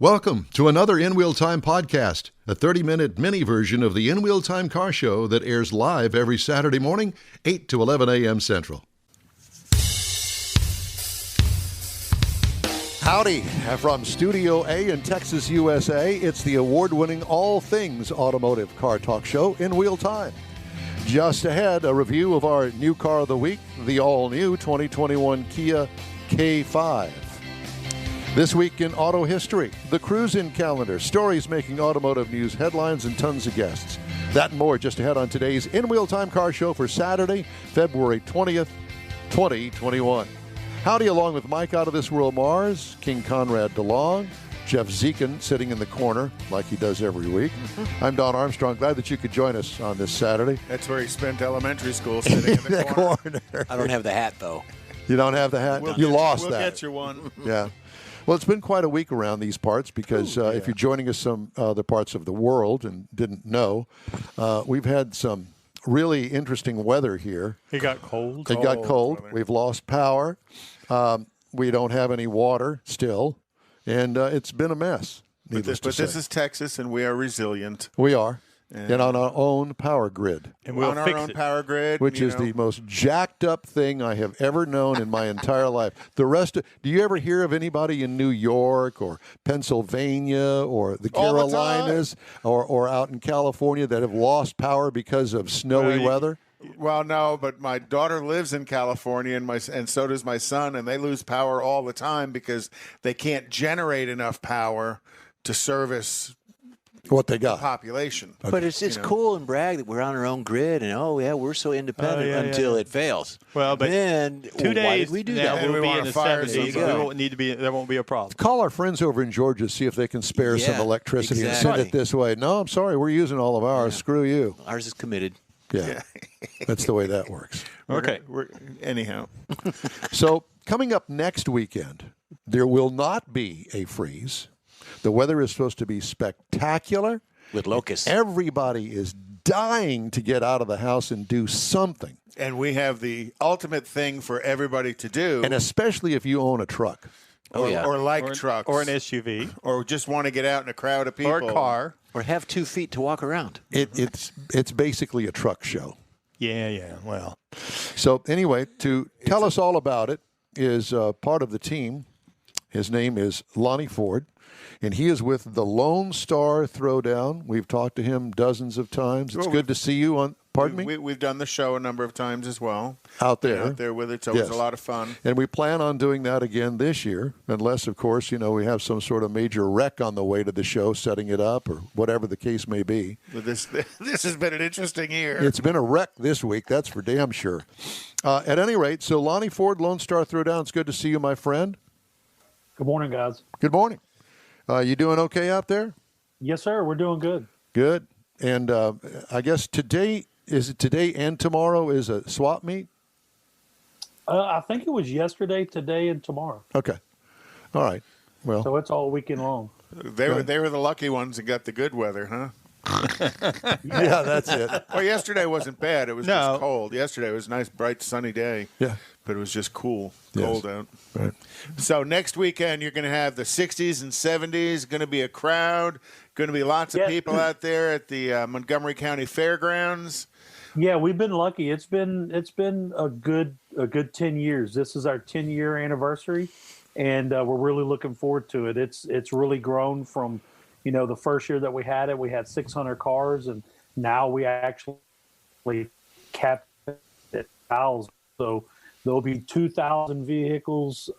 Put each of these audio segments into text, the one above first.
Welcome to another In Wheel Time podcast, a 30-minute mini version of the In Wheel Time car show that airs live every Saturday morning, 8 to 11 a.m. Central. Howdy, from Studio A in Texas, USA. It's the award-winning all things automotive car talk show, In Wheel Time. Just ahead, a review of our new car of the week, the all-new 2021 Kia K5. This week in auto history, the cruise-in calendar, stories making automotive news headlines, and tons of guests. That and more just ahead on today's In Wheel Time car show for Saturday, February 20th, 2021. Howdy, along with Mike out of this world Mars, King Conrad DeLong, Jeff Zekin sitting in the corner like he does every week. I'm Don Armstrong. Glad that you could join us on this Saturday. That's where he spent elementary school, sitting in the corner. I don't have the hat, though. You don't have the hat? You lost that. We'll get you one. Yeah. Well, it's been quite a week around these parts because if you're joining us some other parts of the world and didn't know, we've had some really interesting weather here. It got cold. It got cold. We've lost power. We don't have any water still, and it's been a mess. But this is Texas, and we are resilient. We are. And on our own power grid. And we're on our own power grid. Which is the most jacked up thing I have ever known in my entire life. The rest of, do you ever hear of anybody in New York or Pennsylvania or the Carolinas or out in California that have lost power because of snowy weather? Well, no, but my daughter lives in California, and so does my son, and they lose power all the time because they can't generate enough power to service what they got. Population. Okay. But it's cool and brag that we're on our own grid and we're so independent until it fails. Well, but then 2 days why did we do that? We'll be in the 70s. We won't need to be. There won't be a problem. Call our friends over in Georgia, see if they can spare some electricity and send it this way. No, I'm sorry, we're using all of ours. Screw you. Ours is committed. Yeah. That's the way that works. Okay. Anyhow. So coming up next weekend, there will not be a freeze. The weather is supposed to be spectacular. With locusts. Everybody is dying to get out of the house and do something. And we have the ultimate thing for everybody to do. And especially if you own a truck. Or like trucks. Or an SUV. Or just want to get out in a crowd of people. Or a car. Or have 2 feet to walk around. It's basically a truck show. Yeah. Well. So anyway, to tell us all about it is part of the team. His name is Lonnie Ford. And he is with the Lone Star Throwdown. We've talked to him dozens of times. It's good to see you on. Pardon me? We've done the show a number of times as well. Out there. Out there with it. It's always a lot of fun. And we plan on doing that again this year, unless, of course, we have some sort of major wreck on the way to the show, setting it up or whatever the case may be. But this has been an interesting year. It's been a wreck this week, that's for damn sure. At any rate, so Lonnie Ford, Lone Star Throwdown, it's good to see you, my friend. Good morning, guys. Good morning. You doing okay out there? Yes, sir. We're doing good. Good. And I guess today and tomorrow is a swap meet? I think it was yesterday, today, and tomorrow. Okay. All right. Well, so it's all weekend long. They were the lucky ones that got the good weather, huh? Yeah, that's it. Well, yesterday wasn't bad. It was just cold. Yesterday was a nice, bright, sunny day. Yeah. But it was just cold out. Right. So next weekend, you're going to have the 60s and 70s. Going to be a crowd. Going to be lots of people out there at the Montgomery County Fairgrounds. Yeah, we've been lucky. It's been a good 10 years. This is our 10-year anniversary, and we're really looking forward to it. It's really grown from, the first year that we had 600 cars, and now we actually capped at 1,000. So there'll be 2,000 vehicles,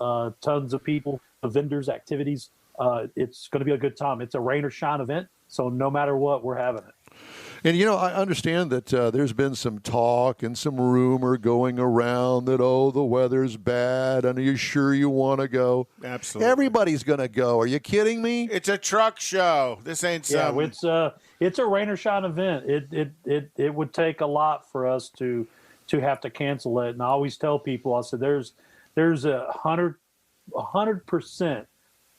tons of people, vendors, activities. It's going to be a good time. It's a rain or shine event, so no matter what, we're having it. And, I understand that there's been some talk and some rumor going around that, the weather's bad, and are you sure you want to go? Absolutely. Everybody's going to go. Are you kidding me? It's a truck show. This ain't something. Yeah, it's a rain or shine event. It would take a lot for us to have to cancel it. And I always tell people, I said, there's 100%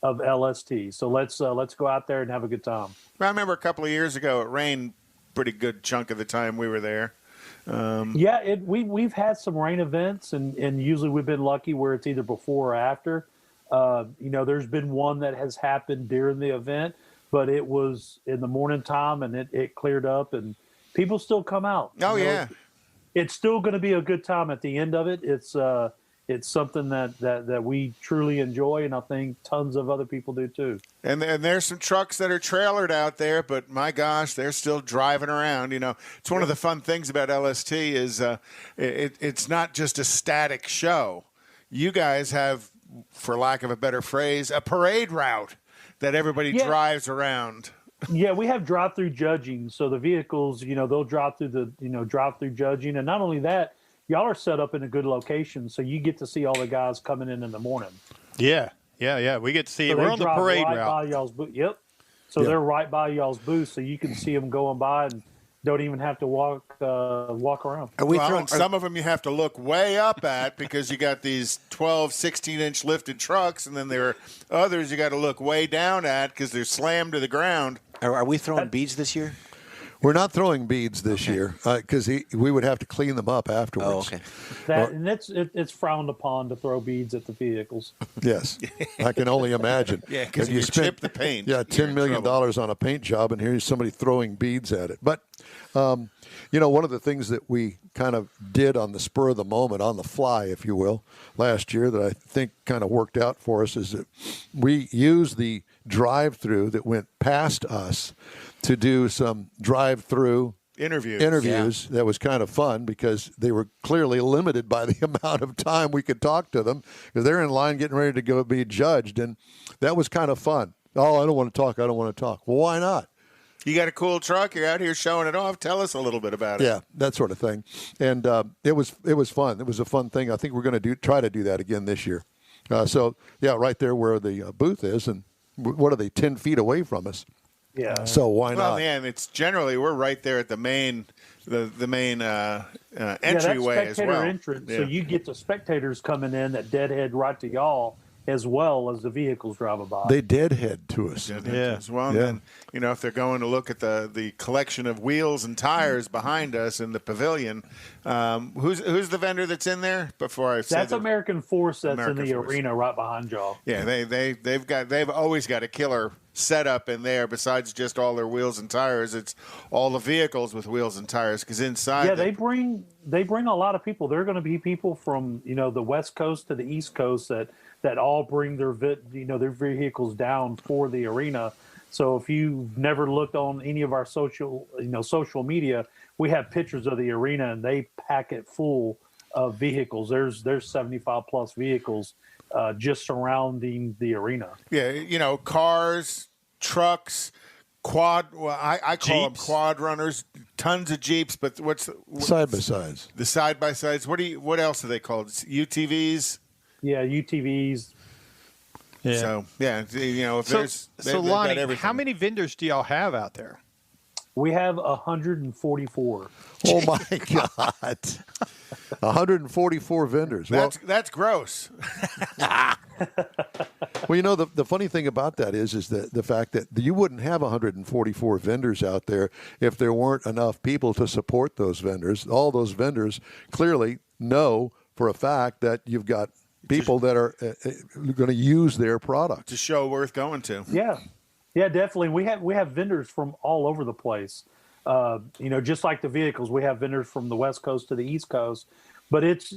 of LST. So let's go out there and have a good time. I remember a couple of years ago, it rained pretty good chunk of the time we were there. We've had some rain events, and usually we've been lucky where it's either before or after. There's been one that has happened during the event, but it was in the morning time and it cleared up and people still come out. Oh, yeah. It's still going to be a good time at the end of it. It's something that we truly enjoy, and I think tons of other people do too. And there's some trucks that are trailered out there, but my gosh, they're still driving around. It's one of the fun things about LST is it's not just a static show. You guys have, for lack of a better phrase, a parade route that everybody drives around. Yeah, we have drive-through judging, so the vehicles, they'll drive through the drive-through judging, and not only that, y'all are set up in a good location, so you get to see all the guys coming in the morning. Yeah. We get to see it. We're on the parade route. By y'all's booth. Yep. So they're right by y'all's booth, so you can see them going by and don't even have to walk around. Some of them you have to look way up at because you got these 12, 16-inch lifted trucks, and then there are others you got to look way down at because they're slammed to the ground. Are we throwing beads this year? We're not throwing beads this year because we would have to clean them up afterwards. Oh, okay. And it's frowned upon to throw beads at the vehicles. Yes, I can only imagine. Yeah, because you chip the paint. Yeah, $10 million on a paint job, and here's somebody throwing beads at it. But, one of the things that we kind of did on the spur of the moment, on the fly, if you will, last year that I think kind of worked out for us is that we used the drive-through that went past us to do some drive-through interviews. That was kind of fun because they were clearly limited by the amount of time we could talk to them because they're in line getting ready to go be judged, and that was kind of fun. Oh, I don't want to talk. Well, why not? You got a cool truck. You're out here showing it off. Tell us a little bit about it. Yeah, that sort of thing. And it was fun. It was a fun thing. I think we're going to try to do that again this year. Right there where the booth is, and what are they, 10 feet away from us? Yeah. So why not? Well, man, it's generally we're right there at the main entryway as well. Entrance, so you get the spectators coming in that deadhead right to y'all as well as the vehicles driving by. They deadhead to us. As well. And then, if they're going to look at the collection of wheels and tires behind us in the pavilion, who's the vendor that's in there? That's American Force. That's in the arena right behind y'all. Yeah, they've always got a killer setup in there. Besides just all their wheels and tires, it's all the vehicles with wheels and tires. Because inside, they bring a lot of people. There are going to be people from the West Coast to the East Coast that all bring their vehicles down for the arena. So if you've never looked on any of our social media, we have pictures of the arena and they pack it full of vehicles. There's 75 plus vehicles just surrounding the arena. Yeah, cars, trucks, quad. Well, I call them quad runners. Tons of Jeeps, but what's side by sides? The side by sides. What else are they called? UTVs. Yeah, UTVs. Yeah. So if Lonnie, how many vendors do y'all have out there? We have 144. Oh my God. 144 vendors. That's gross. Well, the funny thing about that is the fact that you wouldn't have 144 vendors out there if there weren't enough people to support those vendors. All those vendors clearly know for a fact that you've got people that are going to use their product. It's a show worth going to. Yeah, definitely. We have vendors from all over the place. Just like the vehicles, we have vendors from the West Coast to the East Coast. But it's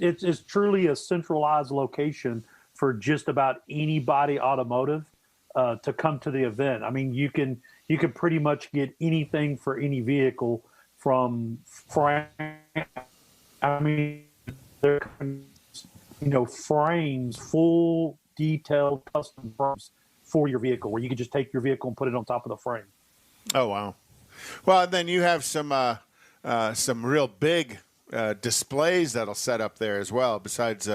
truly a centralized location for just about anybody automotive to come to the event. I mean, you can pretty much get anything for any vehicle from frames, full detailed custom frames for your vehicle, where you can just take your vehicle and put it on top of the frame. Oh wow! Well, then you have some real big displays that'll set up there as well. Besides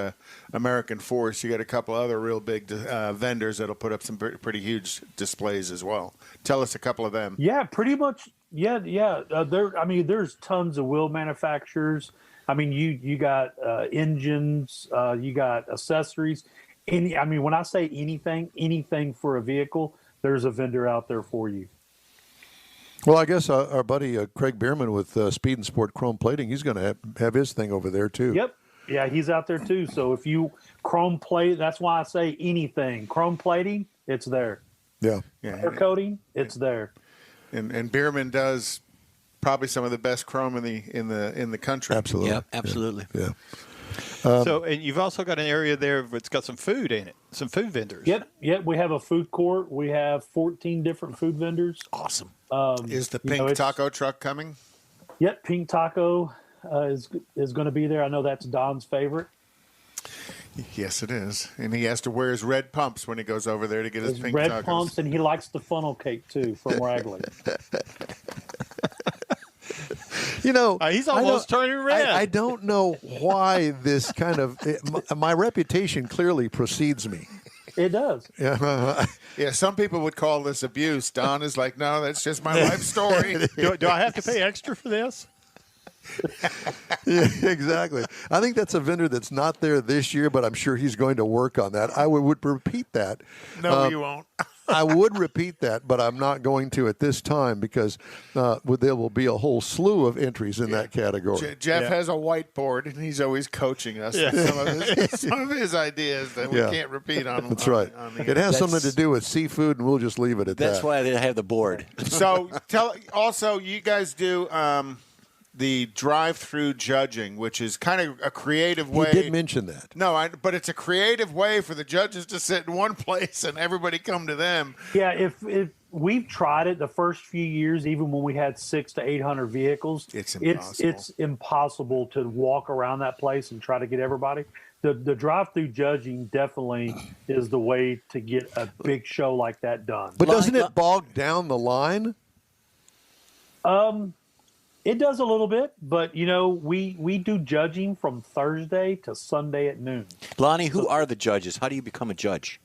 American Force, you got a couple other real big vendors that'll put up some pretty huge displays as well. Tell us a couple of them. Yeah, pretty much. Yeah. There's tons of wheel manufacturers. I mean, you got engines, you got accessories. When I say anything for a vehicle, there's a vendor out there for you. Well, I guess our buddy Craig Bierman with Speed and Sport Chrome Plating, he's going to have his thing over there too. Yep. Yeah, he's out there too. So if you chrome plate, that's why I say anything. Chrome plating, it's there. Yeah. Clear coating, it's there. And Bierman does probably some of the best chrome in the country. Absolutely. Yep, absolutely. Yeah. And you've also got an area there that's got some food in it, some food vendors. Yep. We have a food court. We have 14 different food vendors. Awesome. Is the pink taco truck coming? Yep, pink taco is going to be there. I know that's Don's favorite. Yes, it is. And he has to wear his red pumps when he goes over there to get his pink red tacos. pumps, and he likes the funnel cake too from Wrangler. He's almost turning red. I don't know why this kind of my reputation clearly precedes me. It does. Yeah. Yeah, some people would call this abuse. Don is like, no, that's just my life story. Do I have to pay extra for this? Yeah, exactly. I think that's a vendor that's not there this year, but I'm sure he's going to work on that. I would repeat that. No, you won't. I would repeat that, but I'm not going to at this time because there will be a whole slew of entries in that category. Jeff has a whiteboard, and he's always coaching us with some of his ideas that we can't repeat on. That's right. It has something to do with seafood, and we'll just leave it at that. That's why they have the board. So also, you guys do the drive-through judging, which is kind of a creative way. He did mention that. No, but it's a creative way for the judges to sit in one place and everybody come to them. Yeah, if we've tried it the first few years, even when we had 600 to 800 vehicles, it's impossible. It's impossible to walk around that place and try to get everybody. The drive-through judging definitely is the way to get a big show like that done. But doesn't it bog down the line? It does a little bit, but, we do judging from Thursday to Sunday at noon. Lonnie, who are the judges? How do you become a judge?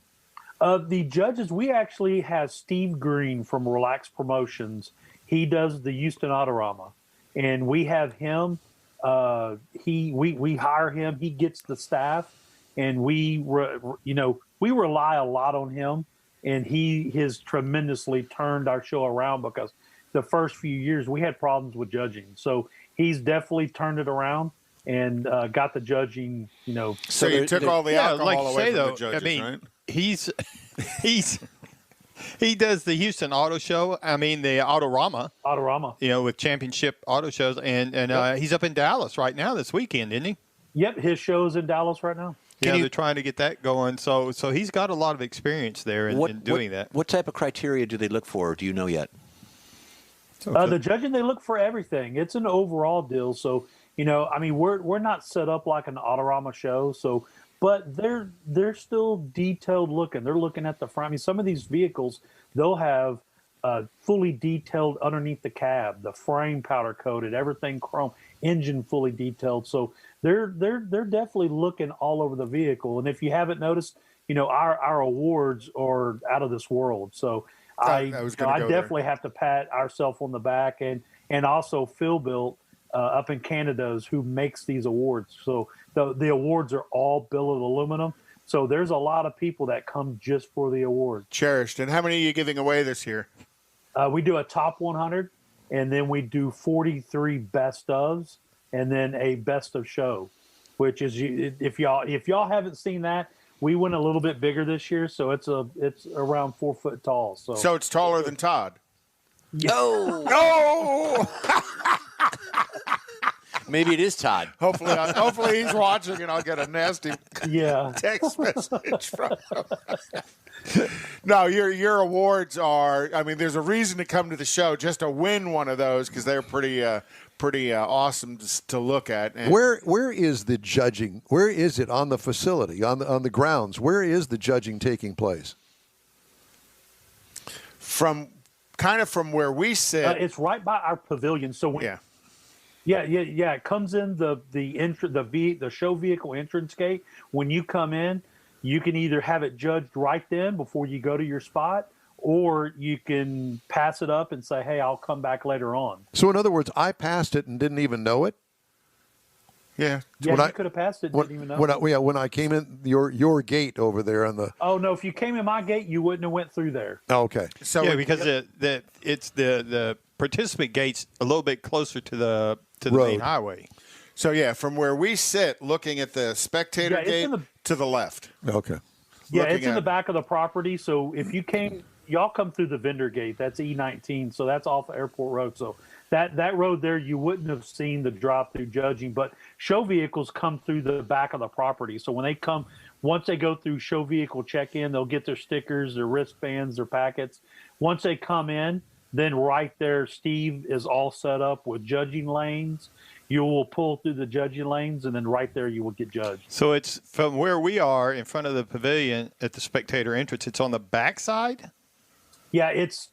The judges, we actually have Steve Green from Relax Promotions. He does the Houston Autorama, and we have him. We hire him. He gets the staff, and we rely a lot on him, and he has tremendously turned our show around because the first few years we had problems with judging. So he's definitely turned it around and got the judging, So you took all the alcohol away from the judges, right? He does the Houston Auto Show. I mean, the Autorama. Autorama. With championship auto shows. And he's up in Dallas right now this weekend, isn't he? Yep, his show's in Dallas right now. They're trying to get that going. So he's got a lot of experience there in doing that. What type of criteria do they look for? Do you know yet? Okay. The judging, they look for everything. It's an overall deal. So, we're not set up like an Autorama show. So, but they're still detailed looking. They're looking at the front. Some of these vehicles, they'll have fully detailed underneath the cab, the frame powder coated, everything chrome, engine fully detailed. So they're definitely looking all over the vehicle. And if you haven't noticed, our awards are out of this world. So I definitely have to pat ourselves on the back, and also Phil Built up in Canada's who makes these awards. So the awards are all billet aluminum. So there's a lot of people that come just for the award. Cherished. And how many are you giving away this year? We do a top 100, and then we do 43 best ofs, and then a best of show, which is if y'all haven't seen that. We went a little bit bigger this year, so it's around 4 foot tall. So it's taller than Todd. No. Maybe it is Todd. Hopefully he's watching, and I'll get a nasty text message from him. No, your awards are. I mean, there's a reason to come to the show just to win one of those because they're pretty awesome to look at. And Where is the judging? Where is it on the facility, on the grounds? Where is the judging taking place? From where we sit, it's right by our pavilion. So it comes in the show vehicle entrance gate. When you come in, you can either have it judged right then before you go to your spot, or you can pass it up and say, hey, I'll come back later on. So in other words, I passed it and didn't even know it? Yeah. You could have passed it and didn't even know it. When I came in your gate over there on the... Oh, no, if you came in my gate, you wouldn't have went through there. Oh, okay. So because it's the participant gate's a little bit closer to the main highway. So, yeah, from where we sit, looking at the spectator gate to the left. Okay. Yeah, it's in the back of the property. So if you y'all come through the vendor gate. That's E19. So that's off Airport Road. So that road there, you wouldn't have seen the drive-through judging. But show vehicles come through the back of the property. So when they come, once they go through show vehicle check-in, they'll get their stickers, their wristbands, their packets. Once they come in, then right there, Steve is all set up with judging lanes. You will pull through the judging lanes, and then right there you will get judged. So it's from where we are in front of the pavilion at the spectator entrance. It's on the back side? Yeah, it's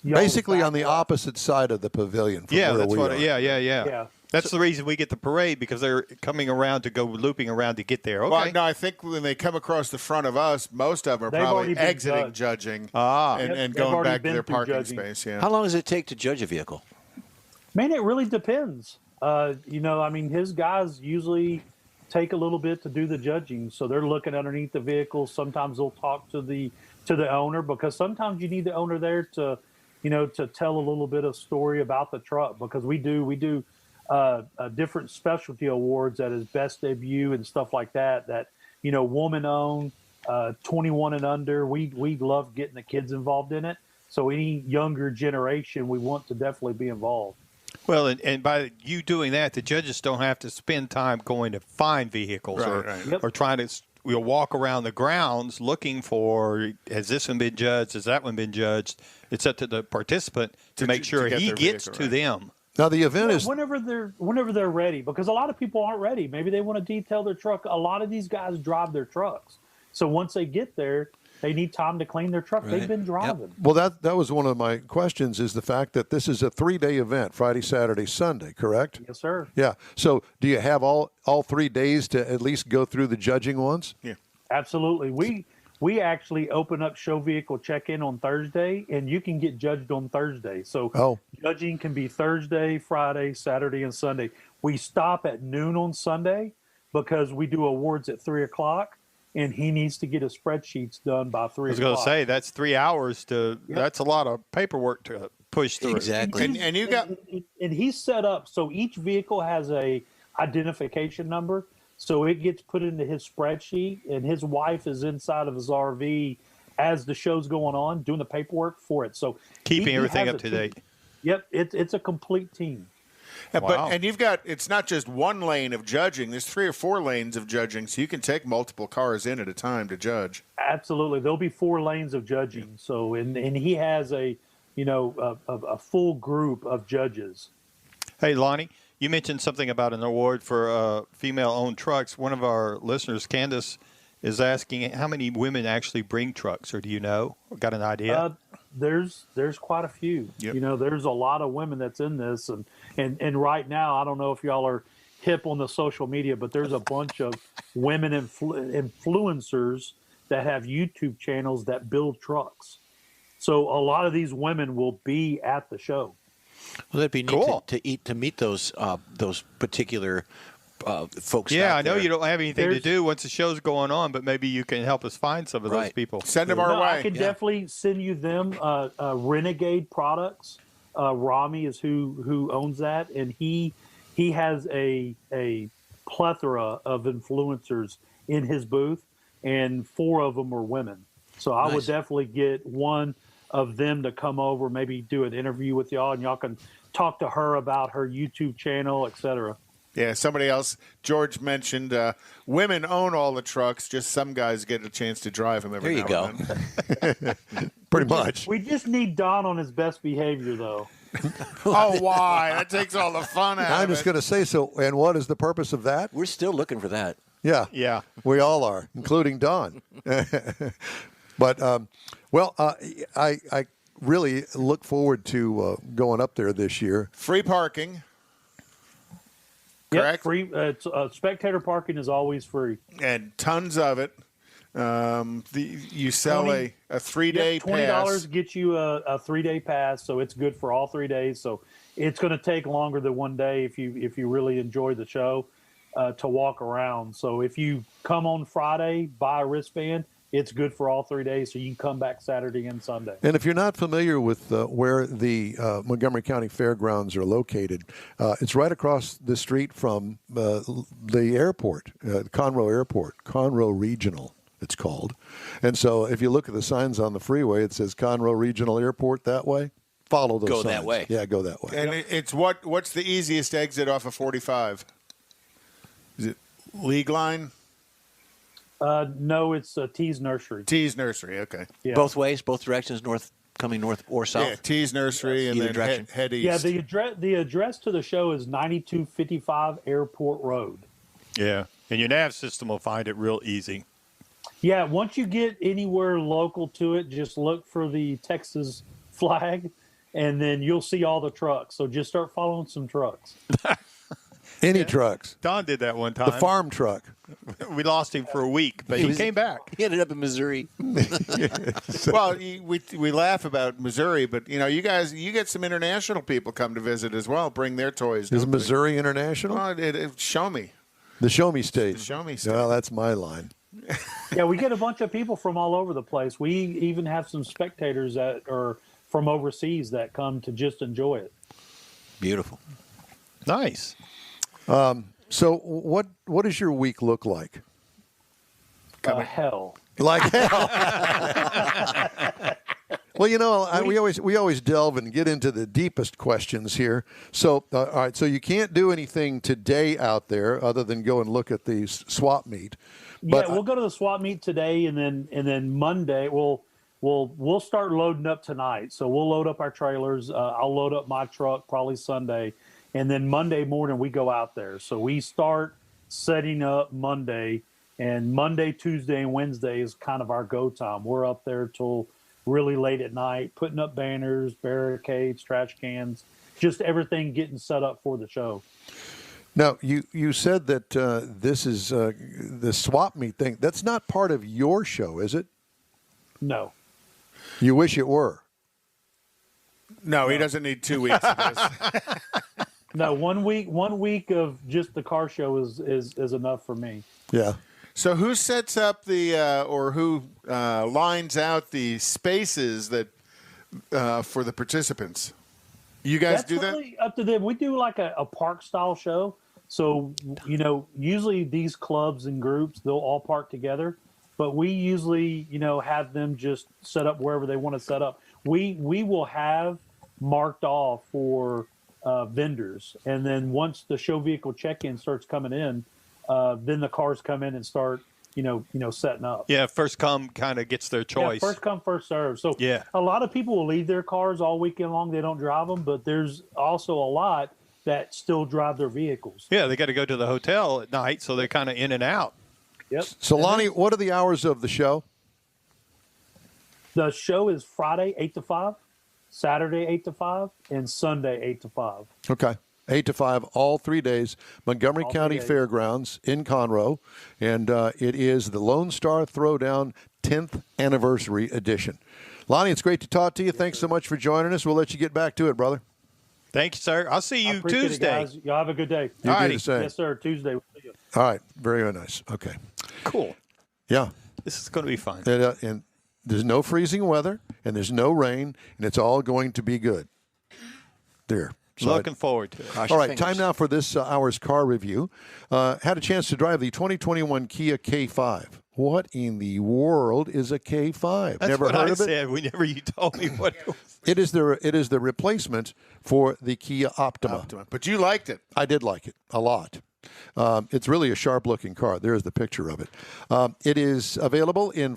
basically on the opposite side of the pavilion. From where we are. Yeah. That's the reason we get the parade, because they're coming around to go looping around to get there. Okay. Well, no, I think when they come across the front of us, most of them are probably exiting judging and going back to their parking space. Yeah. How long does it take to judge a vehicle? Man, it really depends. His guys usually take a little bit to do the judging. So they're looking underneath the vehicle. Sometimes they'll talk to the owner, because sometimes you need the owner there to tell a little bit of story about the truck, because we do different specialty awards that is best debut and stuff like that, woman owned, 21 and under. We love getting the kids involved in it. So any younger generation, we want to definitely be involved. Well, and by you doing that, the judges don't have to spend time going to find vehicles or trying to walk around the grounds looking for, has this one been judged, has that one been judged. It's up to the participant to make sure he gets to them. Now the event is whenever they're ready, because a lot of people aren't ready. Maybe they want to detail their truck. A lot of these guys drive their trucks, so once they get there, they need time to clean their truck. Right. They've been driving. Yep. Well, that was one of my questions, is the fact that this is a 3-day event, Friday, Saturday, Sunday, correct? Yes, sir. Yeah. So do you have all 3 days to at least go through the judging once? Yeah. Absolutely. We actually open up show vehicle check-in on Thursday, and you can get judged on Thursday. So judging can be Thursday, Friday, Saturday, and Sunday. We stop at noon on Sunday because we do awards at 3 o'clock. And he needs to get his spreadsheets done by 3 o'clock. I was going to say, that's 3 hours that's a lot of paperwork to push through. Exactly. And you got... And he's set up, so each vehicle has a identification number. So it gets put into his spreadsheet, and his wife is inside of his RV as the show's going on, doing the paperwork for it. So keeping everything up to date. Yep, it's a complete team. Wow. And you've got, it's not just one lane of judging. There's 3 or 4 lanes of judging, so you can take multiple cars in at a time to judge. Absolutely. There'll be 4 lanes of judging. Yeah. So, and he has a full group of judges. Hey, Lonnie, you mentioned something about an award for female-owned trucks. One of our listeners, Candace, is asking how many women actually bring trucks, or do you know? Got an idea? There's quite a few. Yep. There's a lot of women that's in this, and right now, I don't know if y'all are hip on the social media, but there's a bunch of women influencers that have YouTube channels that build trucks. So a lot of these women will be at the show. Well, that'd be neat to meet those particular folks. Yeah, I know you don't have anything to do once the show's going on, but maybe you can help us find some of those people. Send them our way. I can definitely send you them. Renegade Products. Rami is who owns that, and he has a plethora of influencers in his booth, and 4 of them are women. So I would definitely get one of them to come over, maybe do an interview with y'all, and y'all can talk to her about her YouTube channel, etc. Yeah, somebody else, George mentioned, women own all the trucks, just some guys get a chance to drive them every now and then. There you go. Pretty much. We just need Don on his best behavior, though. Oh, why? That takes all the fun out of it. I'm just going to say so, and what is the purpose of that? We're still looking for that. Yeah. We all are, including Don. But, I really look forward to going up there this year. Free parking. Correct? Free. Spectator parking is always free. And tons of it. You sell a 3-day pass. $20 gets you a 3-day pass, so it's good for all 3 days. So it's going to take longer than 1 day if you really enjoy the show to walk around. So if you come on Friday, buy a wristband, it's good for all 3 days, so you can come back Saturday and Sunday. And if you're not familiar with where the Montgomery County Fairgrounds are located, it's right across the street from the airport, Conroe Airport, Conroe Regional, it's called. And so if you look at the signs on the freeway, it says Conroe Regional Airport that way. Follow those signs. Go that way. Yeah, go that way. And it's what's the easiest exit off of 45? Is it League Line? No, it's T's Nursery. T's Nursery, okay. Yeah. Both ways, both directions, coming north or south? Yeah, T's Nursery and Either then head east. Yeah, the address to the show is 9255 Airport Road. Yeah, and your nav system will find it real easy. Yeah, once you get anywhere local to it, just look for the Texas flag, and then you'll see all the trucks. So just start following some trucks. Any trucks. Don did that one time. The farm truck. We lost him for a week, but he came back. He ended up in Missouri. Well, we laugh about Missouri, but you get some international people come to visit as well. Bring their toys. Is Missouri international? Well, show me. The Show Me State. The Show Me State. Well, that's my line. Yeah, we get a bunch of people from all over the place. We even have some spectators that are from overseas that come to just enjoy it. Beautiful. Nice. So what does your week look like? Hell. Like hell. Well, we always delve and get into the deepest questions here. So, all right. So you can't do anything today out there other than go and look at the swap meet. But we'll go to the swap meet today, and then Monday we'll start loading up tonight. So we'll load up our trailers. I'll load up my truck probably Sunday, and then Monday morning we go out there. So we start setting up Monday, and Monday, Tuesday, and Wednesday is kind of our go time. We're up there till really late at night, putting up banners, barricades, trash cans, just everything getting set up for the show. Now, you said that this is the swap meet thing. That's not part of your show, is it? No. You wish it were. No, he doesn't need 2 weeks of this. No, 1 week of just the car show is enough for me. Yeah. So who sets up or who lines out the spaces that for the participants? You guys That's do that? really up to them. We do like a park style show. So, usually these clubs and groups, they'll all park together, but we usually, have them just set up wherever they want to set up. We will have marked off for vendors. And then once the show vehicle check-in starts coming in, then the cars come in and start, setting up. Yeah, first come kind of gets their choice. Yeah, first come, first serve. So yeah, a lot of people will leave their cars all weekend long. They don't drive them, but there's also a lot that still drive their vehicles. Yeah, they got to go to the hotel at night, so they're kind of in and out. Yep. So, Lonnie, what are the hours of the show? The show is Friday 8 to 5, Saturday 8 to 5, and Sunday 8 to 5. Okay. 8 to 5, all 3 days. Montgomery All County 3 days. Fairgrounds in Conroe. And it is the Lone Star Throwdown 10th Anniversary Edition. Lonnie, it's great to talk to you. Thanks so much for joining us. We'll let you get back to it, brother. Thank you, sir. I'll see I you appreciate Tuesday. it, guys. Y'all have a good day. You do Alrighty. the same. Yes, sir. Tuesday. We'll see you. All right. Very, very nice. Okay. Cool. Yeah. This is going to be fun. And there's no freezing weather, and there's no rain, and it's all going to be good. There. So Looking forward to it. Cross all your right, fingers. time now for this hour's car review. Had a chance to drive the 2021 Kia K5. What in the world is a K5? That's Never what heard I of it? said whenever you told me what it was. It is the replacement for the Kia Optima. But you liked it. I did like it a lot. It's really a sharp-looking car. There's the picture of it. It is available in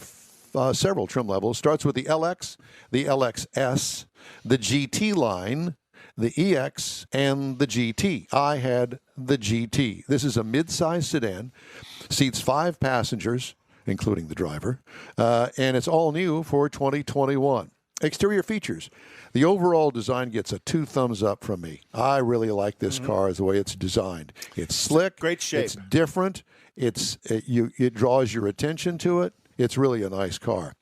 several trim levels. Starts with the LX, the LXS, the GT line, the EX, and the GT. I had the GT. This is a mid-size sedan, seats 5 passengers, including the driver, and it's all new for 2021. Exterior features. The overall design gets a 2 thumbs up from me. I really like this car as the way it's designed. It's slick. Great shape. It's different. It draws your attention to it. It's really a nice car.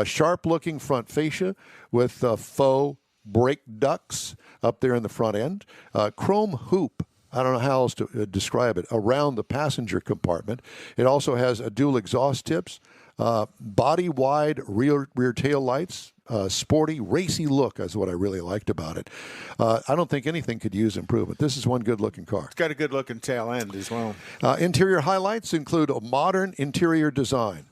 Sharp-looking front fascia with faux brake ducts up there in the front end. Chrome hoop. I don't know how else to describe it, around the passenger compartment. It also has a dual exhaust tips, Body-wide rear tail lights. Sporty, racy look is what I really liked about it. I don't think anything could use improvement. This is one good-looking car. It's got a good-looking tail end as well. Interior highlights include a modern interior design.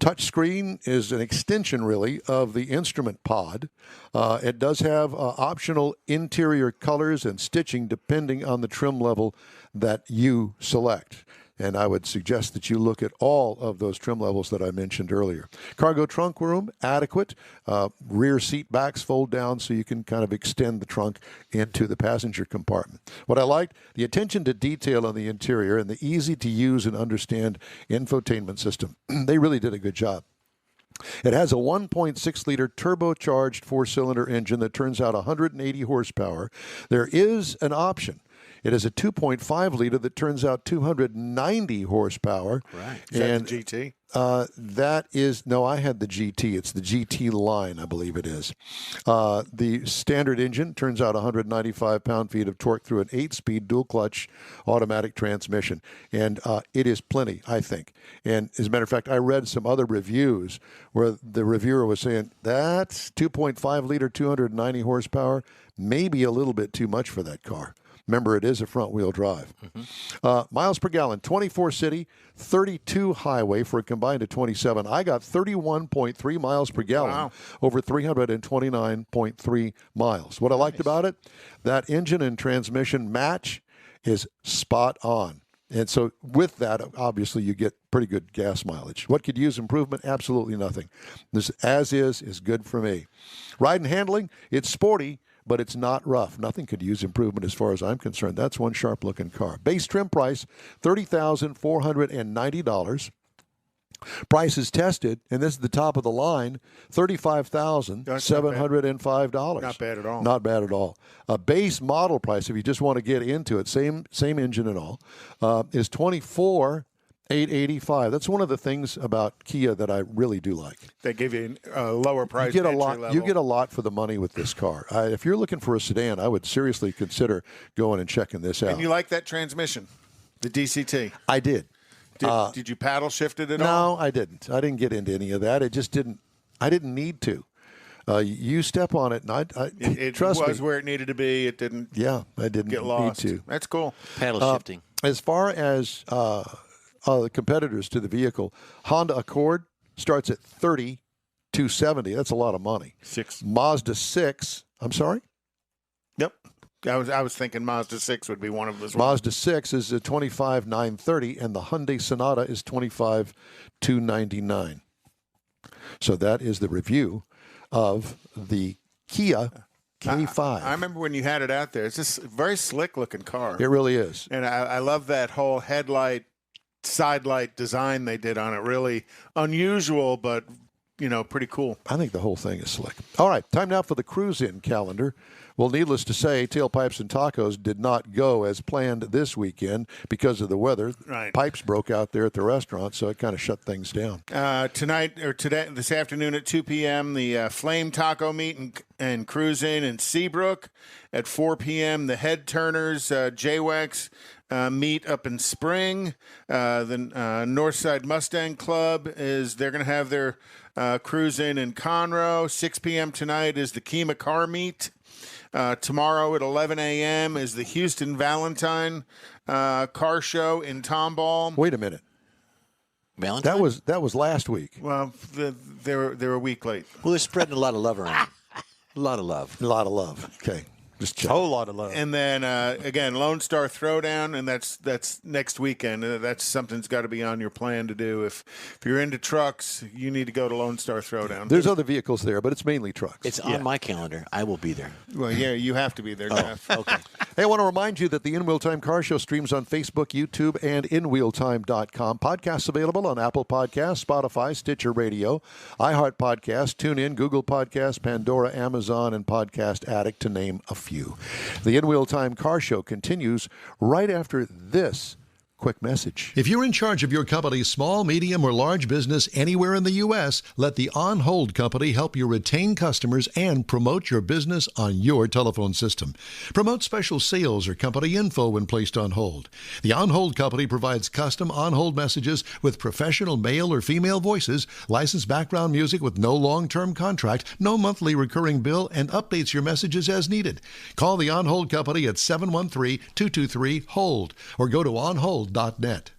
Touchscreen is an extension, really, of the instrument pod. It does have optional interior colors and stitching depending on the trim level that you select. And I would suggest that you look at all of those trim levels that I mentioned earlier. Cargo trunk room, adequate. Rear seat backs fold down so you can kind of extend the trunk into the passenger compartment. What I liked, the attention to detail on the interior and the easy to use and understand infotainment system. They really did a good job. It has a 1.6-liter turbocharged four-cylinder engine that turns out 180 horsepower. There is an option. It is a 2.5-liter that turns out 290 horsepower. Right. Is that the GT? That is, no, I had the GT. It's the GT line, I believe it is. The standard engine turns out 195 pound-feet of torque through an 8-speed dual-clutch automatic transmission. And it is plenty, I think. And as a matter of fact, I read some other reviews where the reviewer was saying, that's 2.5-liter, 290 horsepower, maybe a little bit too much for that car. Remember, it is a front-wheel drive. Miles per gallon, 24 city, 32 highway for a combined of 27. I got 31.3 miles per gallon over 329.3 miles. What I liked about it, that engine and transmission match is spot on. And so with that, obviously, you get pretty good gas mileage. What could use improvement? Absolutely nothing. This as is good for me. Ride and handling, it's sporty, but it's not rough. Nothing could use improvement as far as I'm concerned. That's one sharp-looking car. Base trim price, $30,490. Price is tested, and this is the top of the line, $35,705. Not bad at all. Not bad at all. A base model price, if you just want to get into it, same engine and all, is $24,885. That's one of the things about Kia that I really do like. They give you a lower price. You get a lot. You get a lot for the money with this car. If you're looking for a sedan, I would seriously consider going and checking this out. And you like that transmission, the DCT? I did. Did you paddle shift it at all? No, I didn't. I didn't get into any of that. It just didn't. I didn't need to. You step on it, and it trust me. It was where it needed to be. It didn't. Yeah, I didn't get lost. need to. That's cool. Paddle shifting. As far as the competitors to the vehicle, Honda Accord starts at $30,270. That's a lot of money. Mazda 6. I'm sorry. Yep. I was thinking Mazda 6 would be one of those. Mazda 6 is at $25,930, and the Hyundai Sonata is $25,299. So that is the review of the Kia K5. I remember when you had it out there. It's just a very slick-looking car. It really is. And I love that whole headlight, side light design they did on it. Really unusual, but, pretty cool. I think the whole thing is slick. All right, time now for the cruise-in calendar. Well, needless to say, Tailpipes and Tacos did not go as planned this weekend because of the weather. Right. Pipes broke out there at the restaurant, so it kind of shut things down. This afternoon at 2 p.m., the Flame Taco Meet and Cruise-In in Seabrook. At 4 p.m., the Head Turners, JWEX, meet up in Spring. The Northside Mustang Club they're going to have their cruise-in Conroe. 6 p.m. tonight is the Kima Car Meet. Tomorrow at 11 a.m. is the Houston Valentine Car Show in Tomball. Wait a minute. Valentine? That was last week. Well, they're a week late. Well, they're spreading a lot of love around. A lot of love. A lot of love. Okay. Just check. A whole lot of love. And then, again, Lone Star Throwdown, and that's next weekend. That's something's got to be on your plan to do. If you're into trucks, you need to go to Lone Star Throwdown. There's other vehicles there, but it's mainly trucks. It's on my calendar. I will be there. Well, yeah, you have to be there, Jeff. Okay. Hey, I want to remind you that the In Wheel Time Car Show streams on Facebook, YouTube, and InWheelTime.com. Podcasts available on Apple Podcasts, Spotify, Stitcher Radio, iHeart Podcasts, TuneIn, Google Podcasts, Pandora, Amazon, and Podcast Addict, to name a few. The In Wheel Time Car Show continues right after this quick message. If you're in charge of your company's small, medium, or large business anywhere in the U.S., let the On Hold Company help you retain customers and promote your business on your telephone system. Promote special sales or company info when placed on hold. The On Hold Company provides custom on-hold messages with professional male or female voices, licensed background music with no long-term contract, no monthly recurring bill, and updates your messages as needed. Call the On Hold Company at 713-223-HOLD or go to onhold.net.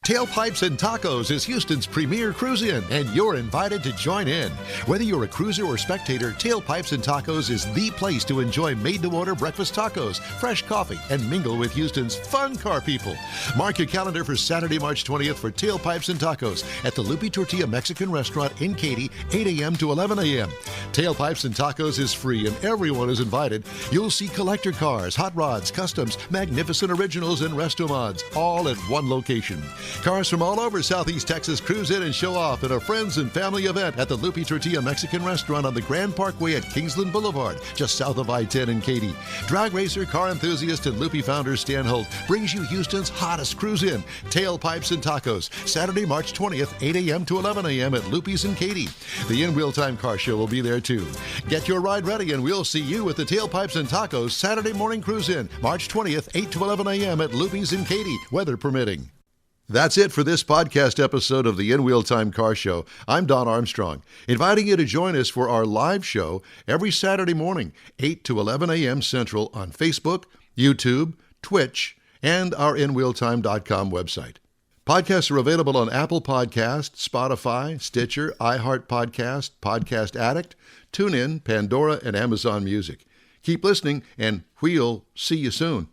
Tailpipes and Tacos is Houston's premier cruise-in, and you're invited to join in. Whether you're a cruiser or spectator, Tailpipes and Tacos is the place to enjoy made-to-order breakfast tacos, fresh coffee, and mingle with Houston's fun car people. Mark your calendar for Saturday, March 20th for Tailpipes and Tacos at the Lupe Tortilla Mexican Restaurant in Katy, 8 a.m. to 11 a.m. Tailpipes and Tacos is free, and everyone is invited. You'll see collector cars, hot rods, customs, magnificent originals, and resto-mods, all at one location. Cars from all over Southeast Texas cruise in and show off at a friends and family event at the Lupe Tortilla Mexican Restaurant on the Grand Parkway at Kingsland Boulevard, just south of I-10 in Katy. Drag racer, car enthusiast, and Lupe founder Stan Holt brings you Houston's hottest cruise-in, Tailpipes and Tacos, Saturday, March 20th, 8 a.m. to 11 a.m. at Lupe's in Katy. The In Wheel Time Car Show will be there too. Get your ride ready, and we'll see you at the Tailpipes and Tacos Saturday morning cruise-in, March 20th, 8 to 11 a.m. at Lupe's in Katy, weather permitting. That's it for this podcast episode of the In Wheel Time Car Show. I'm Don Armstrong, inviting you to join us for our live show every Saturday morning, 8 to 11 a.m. Central on Facebook, YouTube, Twitch, and our InWheelTime.com website. Podcasts are available on Apple Podcasts, Spotify, Stitcher, iHeart Podcast, Podcast Addict, TuneIn, Pandora, and Amazon Music. Keep listening, and we'll see you soon.